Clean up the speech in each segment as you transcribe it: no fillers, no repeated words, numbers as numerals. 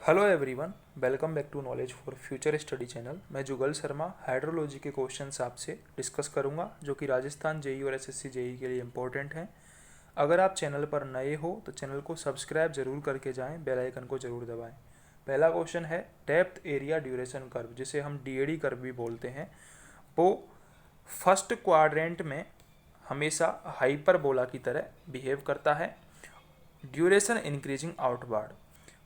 Hello everyone, welcome back to knowledge for future study channel. मैं Jugal Sharma hydrology के questions आपसे discuss करूंगा जो कि राजस्थान जेई और एसएससी जेई के लिए इंपॉर्टेंट हैं। अगर आप चैनल पर नए हो तो चैनल को सब्सक्राइब जरूर करके जाएं, बेल आइकन को जरूर दबाएं। पहला क्वेश्चन है डेप्थ एरिया ड्यूरेशन कर्व, जिसे हम डीएडी कर्व भी बोलते हैं। वो फर्स्ट क्वाड्रेंट में हमेशा हाइपरबोला की तरह बिहेव करता है। Duration increasing outward,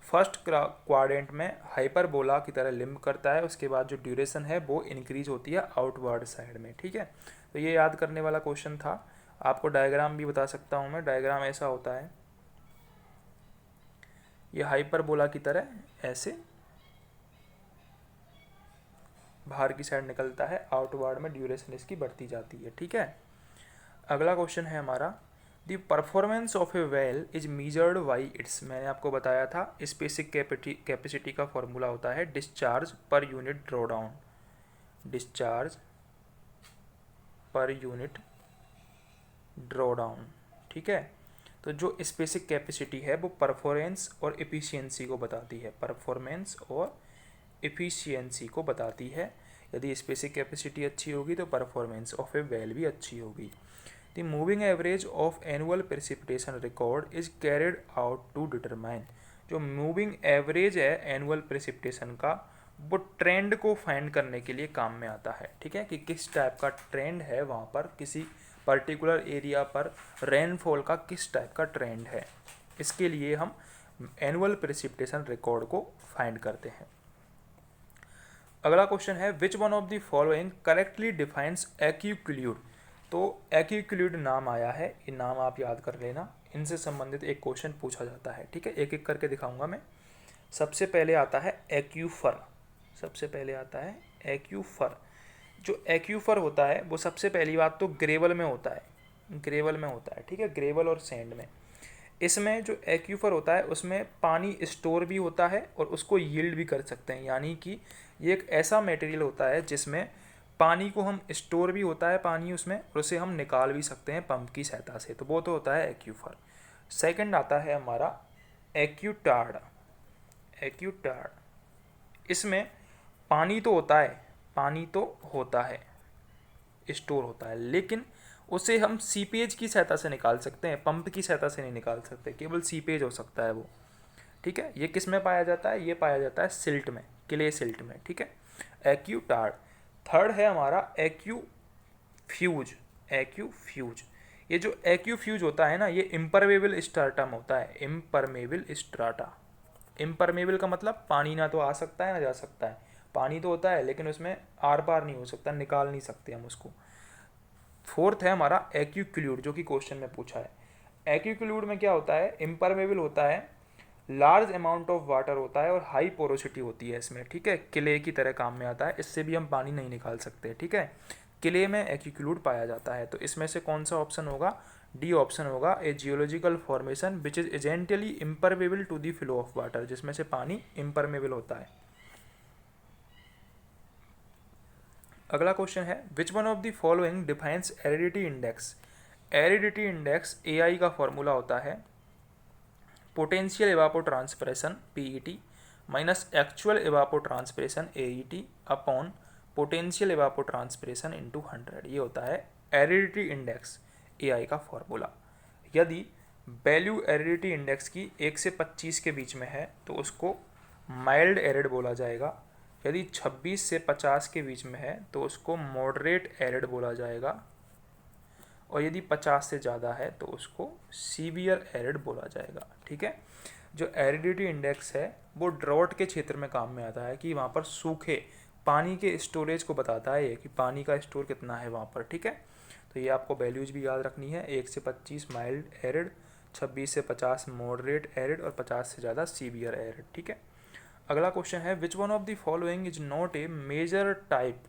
first quadrant में हाइपरबोला की तरह लिम्ब करता है, उसके बाद जो ड्यूरेशन है वो इंक्रीज होती है आउटवर्ड साइड में। ठीक है, तो ये याद करने वाला क्वेश्चन था। आपको डायग्राम भी बता सकता हूँ मैं। डायग्राम ऐसा होता है, ये हाइपरबोला की तरह ऐसे बाहर की साइड निकलता है, आउटवर्ड में ड्यूरेशन इसकी बढ़ती जाती है। ठीक है, अगला क्वेश्चन है हमारा, the performance of A well is measured by its. मैंने आपको बताया था स्पेसिफिक कैपेसिटी का फॉर्मूला होता है discharge per unit drawdown. Discharge per unit drawdown. ठीक है, तो जो स्पेसिफिक कैपेसिटी है वो परफॉर्मेंस और एफिशिएंसी को बताती है। परफॉर्मेंस और एफिशिएंसी को बताती है। यदि स्पेसिफिक कैपेसिटी अच्छी होगी तो परफॉर्मेंस ऑफ ए वेल भी अच्छी होगी। The moving average of annual precipitation record is carried out to determine, जो मूविंग एवरेज है एनुअल प्रेसिपिटेशन का, वो ट्रेंड को फाइंड करने के लिए काम में आता है। ठीक है, कि किस टाइप का ट्रेंड है वहाँ पर, किसी पर्टिकुलर एरिया पर रेनफॉल का किस टाइप का ट्रेंड है, इसके लिए हम एनुअल प्रेसिपिटेशन रिकॉर्ड को फाइंड करते हैं। अगला क्वेश्चन है, which one of the following correctly defines aquiclude. तो एक्यूक्यूल्यूड नाम आया है, ये नाम आप याद कर लेना, इनसे संबंधित एक क्वेश्चन पूछा जाता है। ठीक है, एक एक करके दिखाऊंगा मैं। सबसे पहले आता है एक्यूफर। सबसे पहले आता है एक्यूफर। जो एक्यूफर होता है वो सबसे पहली बात तो ग्रेवल में होता है। ग्रेवल में होता है, ठीक है, ग्रेवल और सैंड में। इसमें जो एक्यूफर होता है उसमें पानी स्टोर भी होता है और उसको यील्ड भी कर सकते हैं, यानी कि ये एक ऐसा मटेरियल होता है जिसमें पानी को हम स्टोर भी होता है पानी उसमें, और उसे हम निकाल भी सकते हैं पंप की सहायता से। तो वो तो होता है एक्यूफर। सेकंड आता है हमारा एक्यूटार्ड। एक्यूटार्ड, इसमें पानी तो होता है, पानी तो होता है, स्टोर होता है, लेकिन उसे हम सीपेज की सहायता से निकाल सकते हैं, पंप की सहायता से नहीं निकाल सकते, केवल सीपेज हो सकता है वो। ठीक है, ये किस में पाया जाता है? ये पाया जाता है सिल्ट में, क्ले सिल्ट में। ठीक है, एक्यूटार्ड। थर्ड है हमारा एक्यूफ्यूज। एक्यूफ्यूज, ये जो एक्यूफ्यूज होता है ना, ये इम्परमेबल स्ट्राटा में होता है। Impermeable strata. इम्परमेबल का मतलब पानी ना तो आ सकता है ना जा सकता है, पानी तो होता है लेकिन उसमें आर पार नहीं हो सकता, निकाल नहीं सकते हम उसको। फोर्थ है हमारा एक्यूक्लूड, जो कि क्वेश्चन में पूछा है। एक्यूक्लूड में क्या होता है? इम्परमेबल होता है, लार्ज अमाउंट ऑफ वाटर होता है और हाई पोरोसिटी होती है इसमें। ठीक है, किले की तरह काम में आता है, इससे भी हम पानी नहीं निकाल सकते। ठीक है, किले में एक्यूक्लूड पाया जाता है। तो इसमें से कौन सा ऑप्शन होगा? डी ऑप्शन होगा, a geological formation which is essentially impermeable to the flow of water, जिसमें से पानी इम्परमेबल होता है। अगला क्वेश्चन है, which one of the following defines aridity index. Aridity index AI का फॉर्मूला होता है potential evapotranspiration PET minus actual evapotranspiration AET upon potential evapotranspiration into 100। ये होता है एरिडिटी इंडेक्स एआई का फॉर्मूला। यदि वैल्यू एरिडिटी इंडेक्स की 1 से 25 के बीच में है तो उसको माइल्ड एरिड बोला जाएगा। यदि 26 से 50 के बीच में है तो उसको मॉडरेट एरिड बोला जाएगा, और यदि 50 से ज़्यादा है तो उसको सीवियर एरिड बोला जाएगा। ठीक है, जो एरिडिटी इंडेक्स है वो ड्रॉट के क्षेत्र में काम में आता है, कि वहाँ पर सूखे पानी के स्टोरेज को बताता है, कि पानी का स्टोर कितना है वहाँ पर। ठीक है, तो ये आपको वैल्यूज भी याद रखनी है। 1 से 25 माइल्ड एरिड, 26 से 50 मॉडरेट एरिड और 50 से ज़्यादा सीवियर एरिड। ठीक है, अगला क्वेश्चन है, which one of the following is not a major type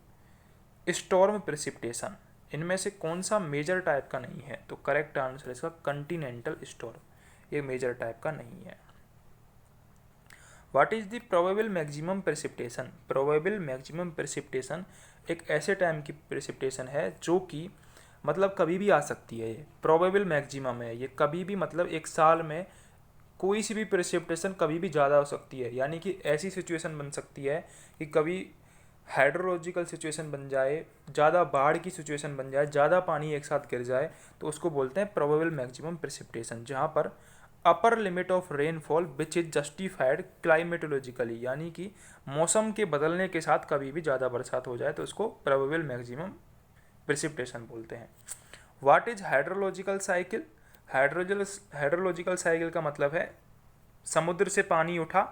storm precipitation. इनमें से कौन सा मेजर टाइप का नहीं है? तो करेक्ट आंसर इसका कंटिनेंटल स्टॉर्म, ये मेजर टाइप का नहीं है। What is the probable maximum precipitation. Probable maximum precipitation एक ऐसे टाइम की प्रेसिपिटेशन है जो कि मतलब कभी भी आ सकती है। ये प्रोबेबल मैक्सिमम है, ये कभी भी, मतलब एक साल में कोई सी भी प्रेसिपिटेशन कभी भी ज़्यादा हो सकती है, यानी कि ऐसी सिचुएशन बन सकती है कि कभी हाइड्रोलॉजिकल सिचुएशन बन जाए, ज़्यादा बाढ़ की सिचुएशन बन जाए, ज़्यादा पानी एक साथ गिर जाए, तो उसको बोलते हैं प्रोबेबल मैक्सिमम प्रेसिपिटेशन, जहाँ पर upper limit of rainfall which is justified climatologically, यानी कि मौसम के बदलने के साथ कभी भी ज़्यादा बरसात हो जाए तो उसको प्रोबेबल मैक्सिमम प्रेसिपिटेशन बोलते हैं। What is hydrological cycle? Hydrological cycle का मतलब है समुद्र से पानी उठा,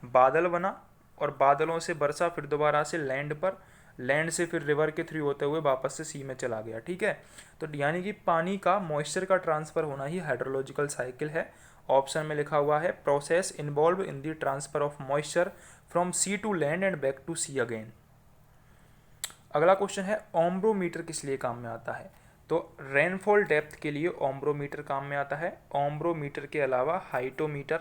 बादल बना, और बादलों से बरसा, फिर दोबारा से लैंड पर, लैंड से फिर रिवर के थ्रू होते हुए वापस से सी में चला गया। ठीक है, तो यानी कि पानी का मॉइस्चर का ट्रांसफ़र होना ही हाइड्रोलॉजिकल साइकिल है। ऑप्शन में लिखा हुआ है process involve in the transfer of moisture from sea to land and back to sea again. अगला क्वेश्चन है ओम्ब्रोमीटर किस लिए काम में आता है? तो रेनफॉल डेप्थ के लिए ओम्ब्रोमीटर काम में आता है। ओम्ब्रोमीटर के अलावा हाइटोमीटर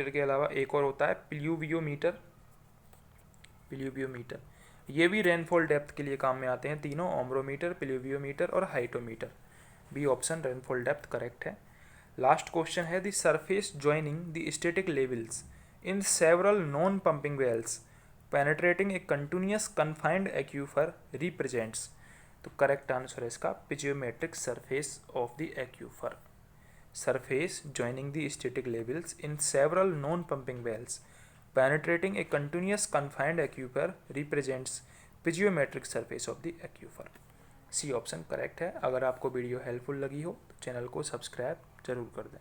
के अलावा एक और होता है प्लूवियोमीटर। ये भी रेनफॉल डेप्थ के लिए काम में आते हैं तीनों, ओम्ब्रोमीटर, प्लूवियोमीटर और hyetometer. B option rainfall depth correct है। लास्ट क्वेश्चन है the surface joining the static levels in several non pumping wells penetrating a continuous confined aquifer represents. तो करेक्ट आंसर है इसका piezometric surface of the aquifer. Surface joining the static levels in several non-pumping wells penetrating a continuous confined aquifer represents piezometric surface of the aquifer। C option correct है। अगर आपको video helpful लगी हो तो channel को subscribe जरूर कर दें।